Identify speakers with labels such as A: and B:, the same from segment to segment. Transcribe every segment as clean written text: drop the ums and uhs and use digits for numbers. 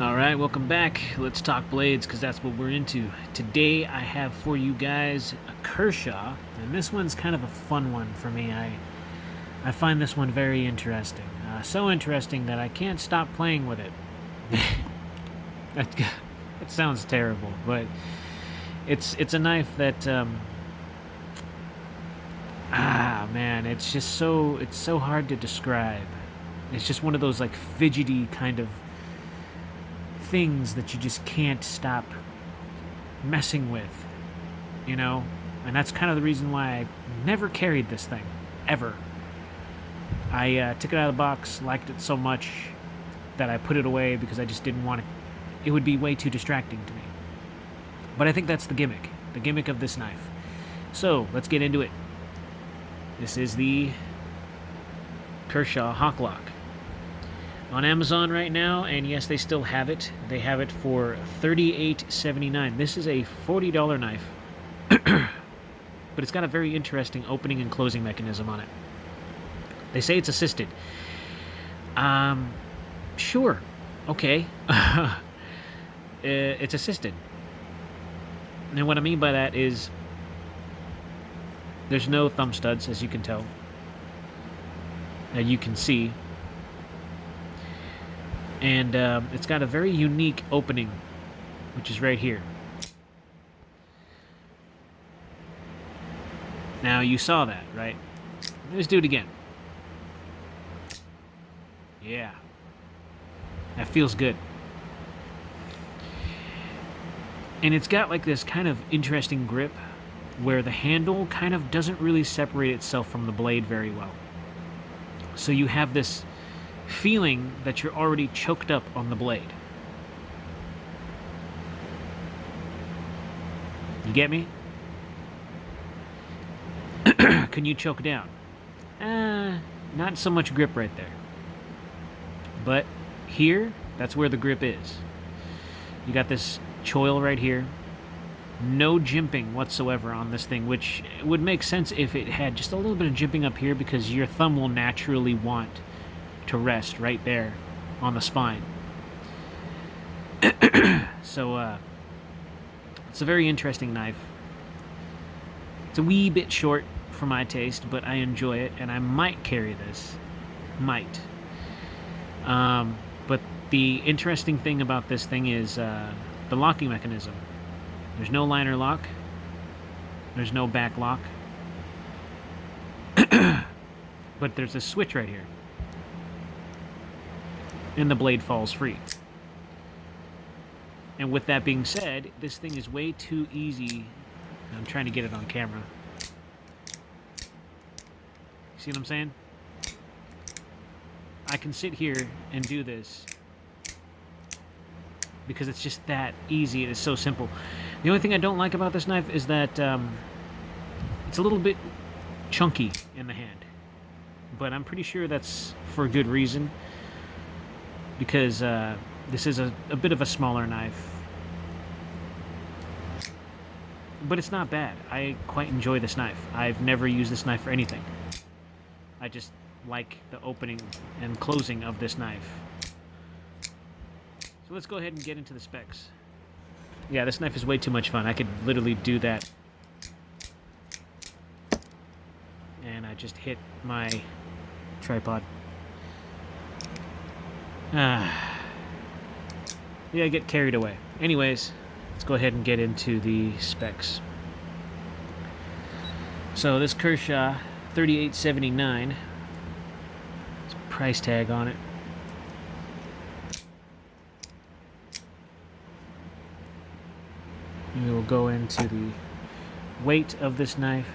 A: Alright, welcome back. Let's talk blades because that's what we're into. Today I have for you guys a Kershaw, and this one's kind of a fun one for me. I find this one very interesting. So interesting that I can't stop playing with it. That sounds terrible, but it's a knife that man, it's so hard to describe. It's just one of those like fidgety kind of things that you just can't stop messing with, you know? And that's kind of the reason why I never carried this thing, ever. I took it out of the box, liked it so much that I put it away because I just didn't want it. It would be way too distracting to me. But I think that's the gimmick of this knife. So let's get into it. This is the Kershaw Hawklock. On Amazon right now, and yes, they still have it. They have it for $38.79. This is a $40 knife, but it's got a very interesting opening and closing mechanism on it. They say it's assisted. Sure, okay. It's assisted. And what I mean by that is there's no thumb studs, as you can tell. You can see. And it's got a very unique opening, which is right here. Now, you saw that, right? Let's do it again. Yeah. That feels good. And it's got like this kind of interesting grip where the handle kind of doesn't really separate itself from the blade very well. So you have this feeling that you're already choked up on the blade. You get me? Can you choke down? Not so much grip right there. But here, that's where the grip is. You got this choil right here. No jimping whatsoever on this thing, which would make sense if it had just a little bit of jimping up here because your thumb will naturally want to rest right there on the spine. So it's a very interesting knife. It's a wee bit short for my taste, but I enjoy it, and I might carry this. Might. But the interesting thing about this thing is the locking mechanism. There's no liner lock. There's no back lock. But there's a switch right here. And the blade falls free. And with that being said, this thing is way too easy. I'm trying to get it on camera. See what I'm saying? I can sit here and do this because it's just that easy. It's so simple. The only thing I don't like about this knife is that it's a little bit chunky in the hand. But I'm pretty sure that's for a good reason, because this is a bit of a smaller knife. But it's not bad. I quite enjoy this knife. I've never used this knife for anything. I just like the opening and closing of this knife. So let's go ahead and get into the specs. Yeah, this knife is way too much fun. I could literally do that. And I just hit my tripod. Yeah, I get carried away. Anyways, let's go ahead and get into the specs. So this Kershaw, $38.79. There's a price tag on it. And we will go into the weight of this knife.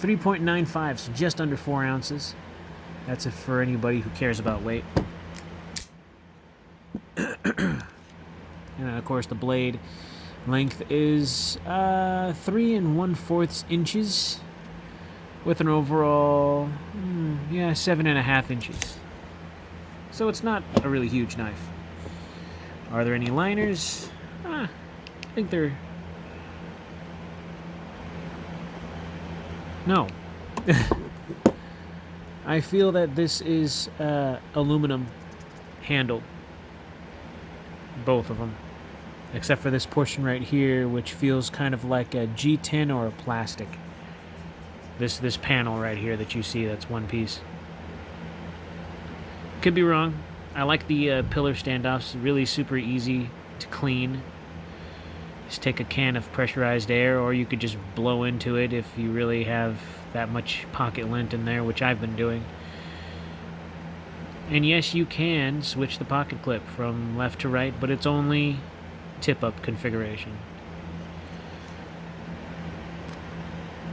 A: 3.95, so just under 4 ounces. That's it for anybody who cares about weight. And of course, the blade length is 3 1/4 inches, with an overall 7.5 inches. So it's not a really huge knife. Are there any liners? I think they're... No. I feel that this is aluminum handle. both of them. Except for this portion right here, which feels kind of like a G10 or a plastic. This panel right here that you see, that's one piece. Could be wrong. I like the pillar standoffs. Really super easy to clean. Just take a can of pressurized air, or you could just blow into it if you really have that much pocket lint in there, which I've been doing. And yes, you can switch the pocket clip from left to right, but it's only tip-up configuration.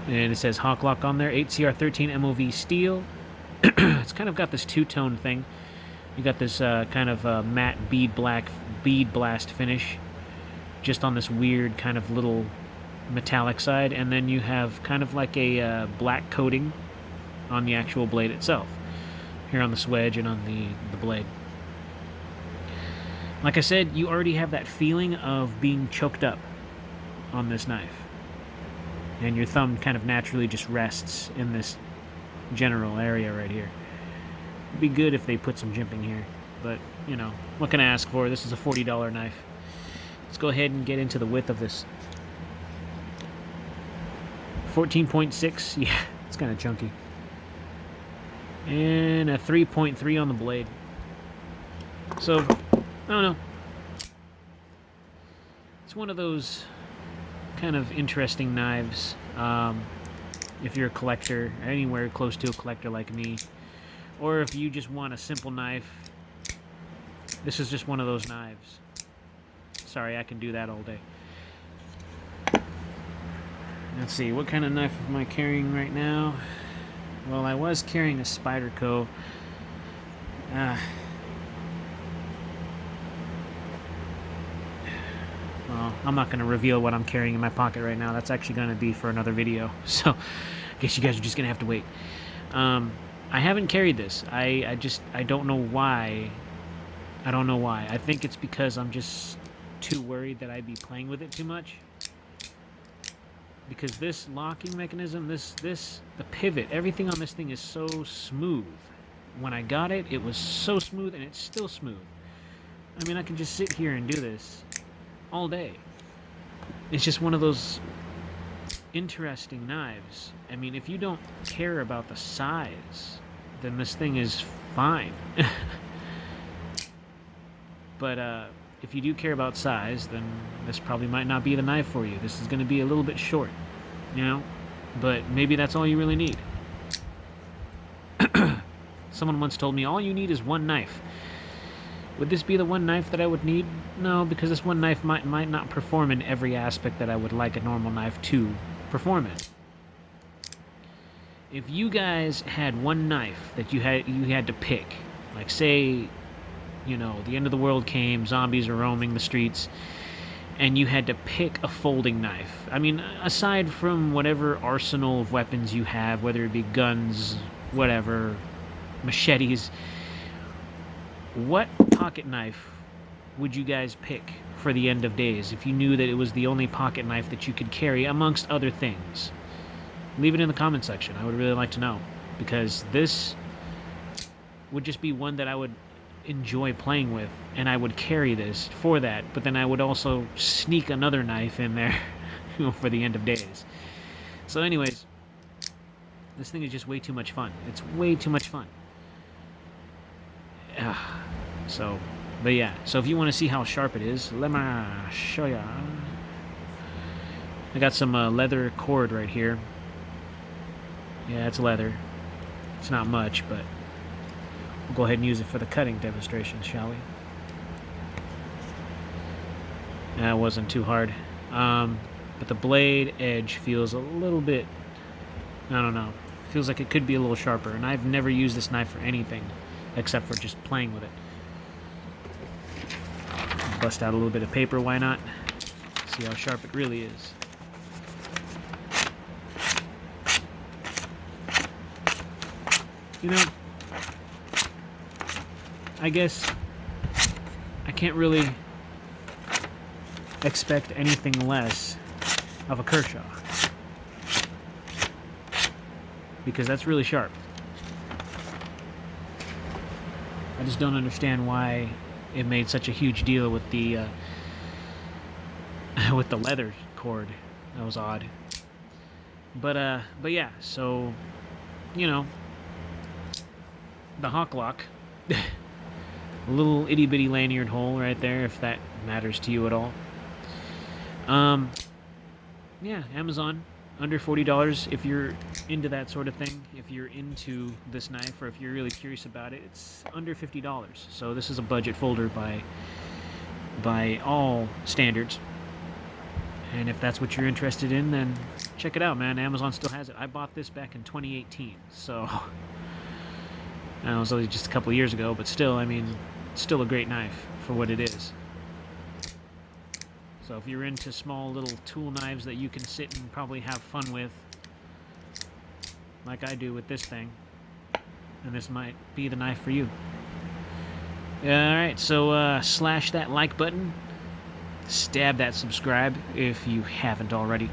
A: And it says Hawk Lock on there, 8CR13 MOV steel. It's kind of got this two-tone thing. You got this kind of matte bead blast finish, just on this weird kind of little metallic side, and then you have kind of like a black coating on the actual blade itself, here on the swedge and on the blade. Like I said, you already have that feeling of being choked up on this knife, and your thumb kind of naturally just rests in this general area right here. It'd be good if they put some jimping here, but, you know, what can I ask for? This is a $40 knife. Let's go ahead and get into the width of this. 14.6, yeah, it's kind of chunky. And a 3.3 on the blade. So, I don't know. It's one of those kind of interesting knives. If you're a collector, anywhere close to a collector like me, or if you just want a simple knife, this is just one of those knives. Sorry, I can do that all day. Let's see, what kind of knife am I carrying right now? Well, I was carrying a Spyderco. Well, I'm not going to reveal what I'm carrying in my pocket right now. That's actually going to be for another video. So, I guess you guys are just going to have to wait. I haven't carried this. I don't know why. I don't know why. I think it's because I'm just too worried that I'd be playing with it too much. Because this locking mechanism, the pivot, everything on this thing is so smooth. When I got it, it was so smooth, and it's still smooth. I mean, I can just sit here and do this all day. It's just one of those interesting knives. I mean, if you don't care about the size, then this thing is fine. But if you do care about size, then this probably might not be the knife for you. This is going to be a little bit short, you know? But maybe that's all you really need. Someone once told me, all you need is one knife. Would this be the one knife that I would need? No, because this one knife might not perform in every aspect that I would like a normal knife to perform in. If you guys had one knife that you had to pick, like say, you know, the end of the world came, zombies are roaming the streets, and you had to pick a folding knife. I mean, aside from whatever arsenal of weapons you have, whether it be guns, whatever, machetes, what pocket knife would you guys pick for the end of days if you knew that it was the only pocket knife that you could carry amongst other things? Leave it in the comment section. I would really like to know, because this would just be one that I would enjoy playing with, and I would carry this for that, but then I would also sneak another knife in there for the end of days. So anyways, this thing is just way too much fun. It's way too much fun. So, but yeah, so if you want to see how sharp it is, let me show ya. I got some leather cord right here. Yeah, it's leather. It's not much, but we'll go ahead and use it for the cutting demonstration, shall we? That wasn't too hard. But the blade edge feels a little bit, I don't know, feels like it could be a little sharper, and I've never used this knife for anything except for just playing with it. Bust out a little bit of paper, why not? See how sharp it really is. You know, I guess I can't really expect anything less of a Kershaw, because that's really sharp. I just don't understand why it made such a huge deal with the with the leather cord. That was odd. But yeah. So, you know, the hawk lock, a little itty bitty lanyard hole right there, if that matters to you at all. Yeah, Amazon, under $40 if you're into that sort of thing. If you're into this knife, or if you're really curious about it, it's under $50. So this is a budget folder by all standards. And if that's what you're interested in, then check it out, man. Amazon still has it. I bought this back in 2018, so it was only just a couple years ago, but still, I mean, still a great knife for what it is. So if you're into small little tool knives that you can sit and probably have fun with, like I do with this thing, then this might be the knife for you. Alright, so slash that like button, stab that subscribe if you haven't already,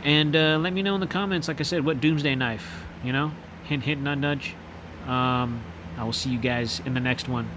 A: and let me know in the comments, like I said, what doomsday knife, hint, hint, nudge, nudge. I will see you guys in the next one.